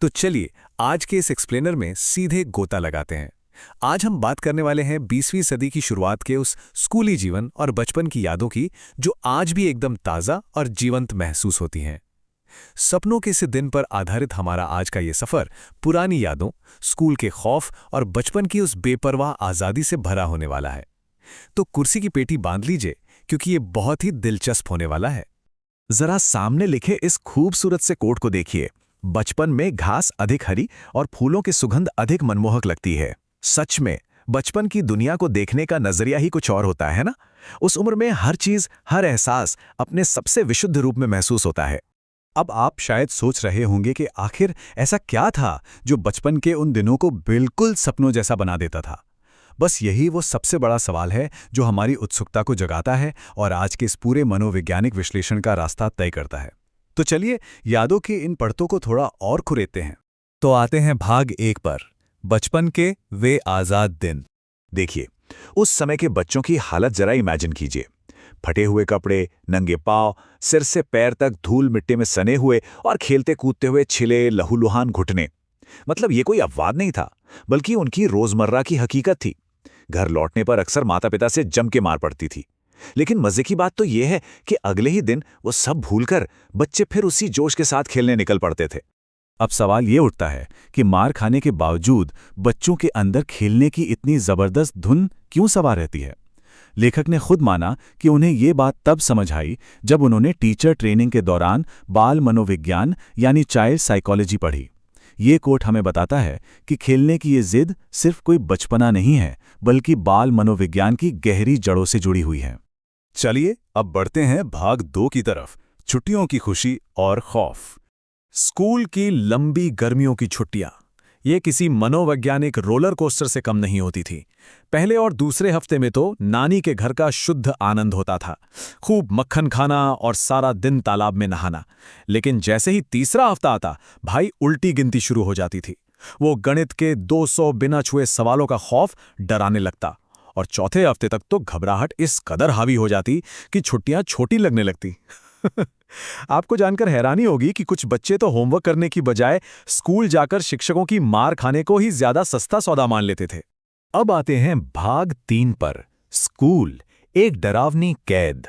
तो चलिए आज के इस एक्सप्लेनर में सीधे गोता लगाते हैं। आज हम बात करने वाले हैं 20वीं सदी की शुरुआत के उस स्कूली जीवन और बचपन की यादों की जो आज भी एकदम ताज़ा और जीवंत महसूस होती हैं। सपनों के इस दिन पर आधारित हमारा आज का ये सफ़र पुरानी यादों, स्कूल के खौफ और बचपन की उस बेपरवाह आज़ादी से भरा होने वाला है। तो कुर्सी की पेटी बांध लीजिए क्योंकि ये बहुत ही दिलचस्प होने वाला है। जरा सामने लिखे इस खूबसूरत से कोट को देखिए। बचपन में घास अधिक हरी और फूलों की सुगंध अधिक मनमोहक लगती है। सच में बचपन की दुनिया को देखने का नजरिया ही कुछ और होता है ना। उस उम्र में हर चीज, हर एहसास अपने सबसे विशुद्ध रूप में महसूस होता है। अब आप शायद सोच रहे होंगे कि आखिर ऐसा क्या था जो बचपन के उन दिनों को बिल्कुल सपनों जैसा बना देता था। बस यही वो सबसे बड़ा सवाल है जो हमारी उत्सुकता को जगाता है और आज के इस पूरे मनोवैज्ञानिक विश्लेषण का रास्ता तय करता है। तो चलिए यादों की इन परतों को थोड़ा और खुरेदते हैं। तो आते हैं भाग 1 पर, बचपन के वे आज़ाद दिन। देखिए, उस समय के बच्चों की हालत जरा इमेजिन कीजिए। फटे हुए कपड़े, नंगे पांव, सिर से पैर तक धूल मिट्टी में सने हुए और खेलते कूदते हुए छिले लहूलुहान घुटने। मतलब ये कोई अपवाद नहीं था, बल्कि उनकी रोजमर्रा की हकीकत थी। घर लौटने पर अक्सर माता पिता से जम के मार पड़ती थी। लेकिन मजे की बात तो यह है कि अगले ही दिन वो सब भूलकर बच्चे फिर उसी जोश के साथ खेलने निकल पड़ते थे। अब सवाल ये उठता है कि मार खाने के बावजूद बच्चों के अंदर खेलने की इतनी जबरदस्त धुन क्यों सवार रहती है। लेखक ने खुद माना कि उन्हें ये बात तब समझ आई जब उन्होंने टीचर ट्रेनिंग के दौरान बाल मनोविज्ञान यानी चाइल्ड साइकोलॉजी पढ़ी। ये कोट हमें बताता है कि खेलने की ये जिद सिर्फ कोई बचपना नहीं है, बल्कि बाल मनोविज्ञान की गहरी जड़ों से जुड़ी हुई है। चलिए अब बढ़ते हैं भाग 2 की तरफ, छुट्टियों की खुशी और खौफ। स्कूल की लंबी गर्मियों की छुट्टियां, ये किसी मनोवैज्ञानिक रोलर कोस्टर से कम नहीं होती थी। पहले और दूसरे हफ्ते में तो नानी के घर का शुद्ध आनंद होता था, खूब मक्खन खाना और सारा दिन तालाब में नहाना। लेकिन जैसे ही तीसरा हफ्ता आता, भाई उल्टी गिनती शुरू हो जाती थी। वो गणित के 200 बिना छुए सवालों का खौफ डराने लगता और चौथे हफ्ते तक तो घबराहट इस कदर हावी हो जाती कि छुट्टियां छोटी लगने लगती। आपको जानकर हैरानी होगी कि कुछ बच्चे तो होमवर्क करने की बजाय स्कूल जाकर शिक्षकों की मार खाने को ही ज्यादा सस्ता सौदा मान लेते थे। अब आते हैं भाग 3 पर, स्कूल एक डरावनी कैद।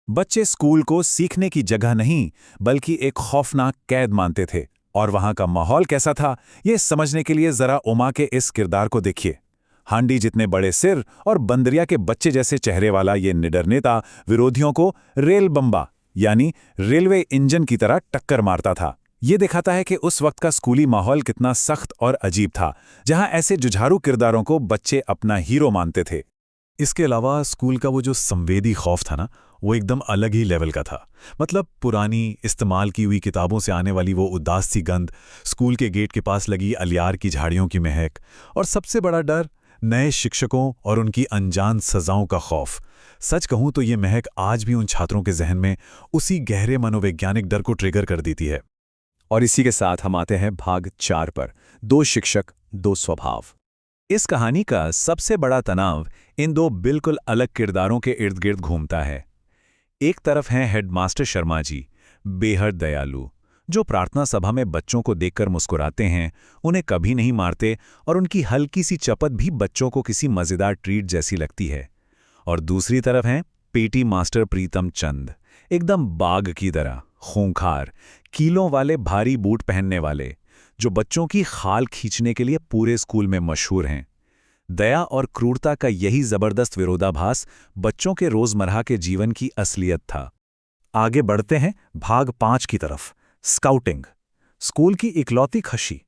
बच्चे स्कूल को सीखने की जगह नहीं, बल्कि एक खौफनाक कैद मानते थे। और वहां का माहौल कैसा था, ये समझने के लिए जरा उमा के इस किरदार को देखिए। हांडी जितने बड़े सिर और बंदरिया के बच्चे जैसे चेहरे वाला ये निडर नेता विरोधियों को रेल बम्बा यानी रेलवे इंजन की तरह टक्कर मारता था। ये दिखाता है कि उस वक्त का स्कूली माहौल कितना सख्त और अजीब था, जहां ऐसे जुझारू किरदारों को बच्चे अपना हीरो मानते थे। इसके अलावा स्कूल का वो जो संवेदी खौफ था ना, वो एकदम अलग ही लेवल का था। मतलब पुरानी इस्तेमाल की हुई किताबों से आने वाली वो उदास सी गंध, स्कूल के गेट के पास लगी अलियार की झाड़ियों की महक, और सबसे बड़ा डर नए शिक्षकों और उनकी अनजान सजाओं का खौफ। सच कहूं तो ये महक आज भी उन छात्रों के जहन में उसी गहरे मनोवैज्ञानिक डर को ट्रिगर कर देती है। और इसी के साथ हम आते हैं भाग 4 पर, 2 शिक्षक 2 स्वभाव। इस कहानी का सबसे बड़ा तनाव इन 2 बिल्कुल अलग किरदारों के इर्द गिर्द घूमता है। एक तरफ हैं हेडमास्टर शर्मा जी, बेहद दयालु, जो प्रार्थना सभा में बच्चों को देखकर मुस्कुराते हैं, उन्हें कभी नहीं मारते और उनकी हल्की सी चपत भी बच्चों को किसी मजेदार ट्रीट जैसी लगती है। और दूसरी तरफ हैं पीटी मास्टर प्रीतम चंद, एकदम बाघ की तरह, खूंखार, कीलों वाले भारी बूट पहनने वाले, जो बच्चों की खाल खींचने के लिए पूरे स्कूल में मशहूर हैं। दया और क्रूरता का यही जबरदस्त विरोधाभास बच्चों के रोजमर्रा के जीवन की असलियत था। आगे बढ़ते हैं भाग 5 की तरफ, स्काउटिंग, स्कूल की इकलौती खुशी।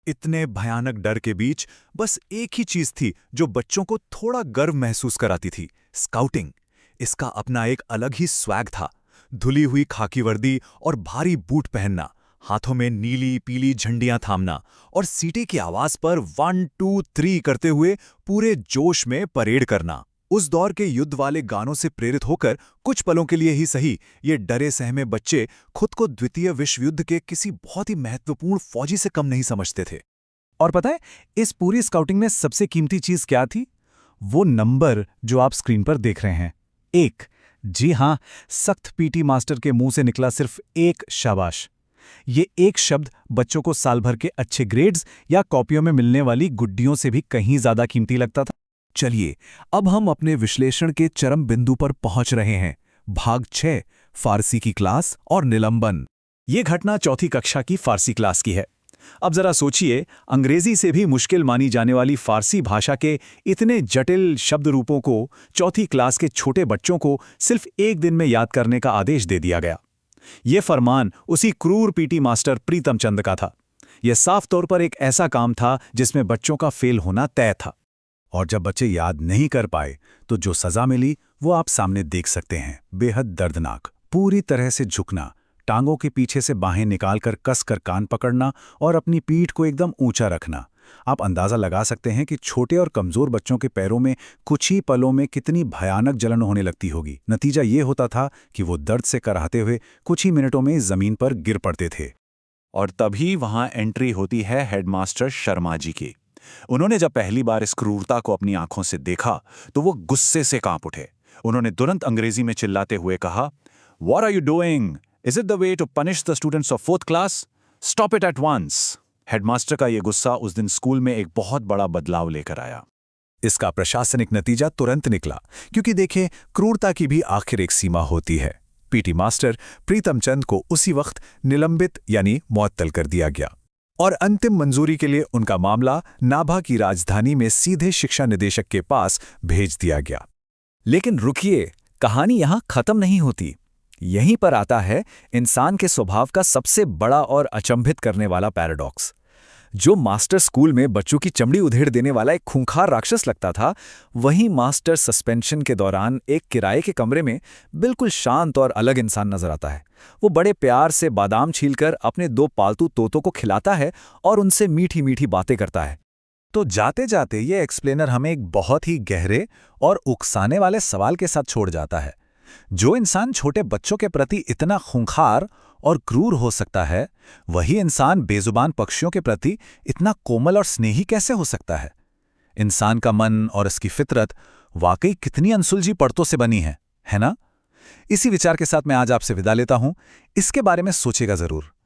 इतने भयानक डर के बीच बस एक ही चीज थी जो बच्चों को थोड़ा गर्व महसूस कराती थी, स्काउटिंग। इसका अपना एक अलग ही स्वैग था। धुली हुई खाकी वर्दी और भारी बूट पहनना, हाथों में नीली पीली झंडियां थामना और सीटी की आवाज पर 1 2 3 करते हुए पूरे जोश में परेड करना। उस दौर के युद्ध वाले गानों से प्रेरित होकर कुछ पलों के लिए ही सही, ये डरे सहमे बच्चे खुद को द्वितीय विश्व युद्ध के किसी बहुत ही महत्वपूर्ण फौजी से कम नहीं समझते थे। और पता है, इस पूरी स्काउटिंग में सबसे कीमती चीज क्या थी? वो नंबर जो आप स्क्रीन पर देख रहे हैं, 1। जी हां, सख्त पीटी मास्टर के मुंह से निकला सिर्फ एक शाबाश। ये एक शब्द बच्चों को साल भर के अच्छे ग्रेड्स या कॉपियों में मिलने वाली गुड्डियों से भी कहीं ज्यादा कीमती लगता था। चलिए, अब हम अपने विश्लेषण के चरम बिंदु पर पहुंच रहे हैं। भाग 6, फारसी की क्लास और निलंबन। ये घटना चौथी कक्षा की फारसी क्लास की है। अब जरा सोचिए, अंग्रेजी से भी मुश्किल मानी जाने वाली फारसी भाषा के इतने जटिल शब्द रूपों को चौथी क्लास के छोटे बच्चों को सिर्फ एक दिन में याद करने का आदेश दे दिया गया। यह फरमान उसी क्रूर पीटी मास्टर प्रीतम चंद का था। यह साफ तौर पर एक ऐसा काम था जिसमें बच्चों का फेल होना तय था। और जब बच्चे याद नहीं कर पाए तो जो सजा मिली वो आप सामने देख सकते हैं। बेहद दर्दनाक। पूरी तरह से झुकना, टांगों के पीछे से बाहें निकालकर कसकर कान पकड़ना और अपनी पीठ को एकदम ऊंचा रखना। आप अंदाजा लगा सकते हैं कि छोटे और कमजोर बच्चों के पैरों में कुछ ही पलों में कितनी भयानक जलन होने लगती होगी। नतीजा ये होता था कि वो दर्द से कराहते हुए कुछ ही मिनटों में जमीन पर गिर पड़ते थे। और तभी वहां एंट्री होती है हेडमास्टर शर्मा जी की। उन्होंने जब पहली बार इस क्रूरता को अपनी आंखों से देखा तो वो गुस्से से कांप उठे। उन्होंने तुरंत अंग्रेजी में चिल्लाते हुए कहा, "What are you doing? Is it the way to punish the students of 4th class? Stop it at once." Headmaster का ये गुस्सा उस दिन स्कूल में एक बहुत बड़ा बदलाव लेकर आया। इसका प्रशासनिक नतीजा तुरंत निकला, क्योंकि देखिए, क्रूरता की भी आखिर एक सीमा होती है। पीटी मास्टर प्रीतम चंद को उसी वक्त निलंबित यानी मुअत्तल कर दिया गया और अंतिम मंजूरी के लिए उनका मामला नाभा की राजधानी में सीधे शिक्षा निदेशक के पास भेज दिया गया। लेकिन रुकिए, कहानी यहां खत्म नहीं होती। यहीं पर आता है इंसान के स्वभाव का सबसे बड़ा और अचंभित करने वाला पैराडॉक्स। जो मास्टर स्कूल में बच्चों की चमड़ी उधेड़ देने वाला एक खूंखार राक्षस लगता था, वहीं मास्टर सस्पेंशन के दौरान एक किराए के कमरे में बिल्कुल शांत और अलग इंसान नजर आता है। वो बड़े प्यार से बादाम छीलकर अपने 2 पालतू तोतों को खिलाता है और उनसे मीठी मीठी बातें करता है। तो जाते जाते ये एक्सप्लेनर हमें एक बहुत ही गहरे और उकसाने वाले सवाल के साथ छोड़ जाता है। जो इंसान छोटे बच्चों के प्रति इतना खूंखार और क्रूर हो सकता है, वही इंसान बेजुबान पक्षियों के प्रति इतना कोमल और स्नेही कैसे हो सकता है? इंसान का मन और इसकी फितरत वाकई कितनी अनसुलझी परतों से बनी है ना? इसी विचार के साथ मैं आज आपसे विदा लेता हूं। इसके बारे में सोचेगा जरूर।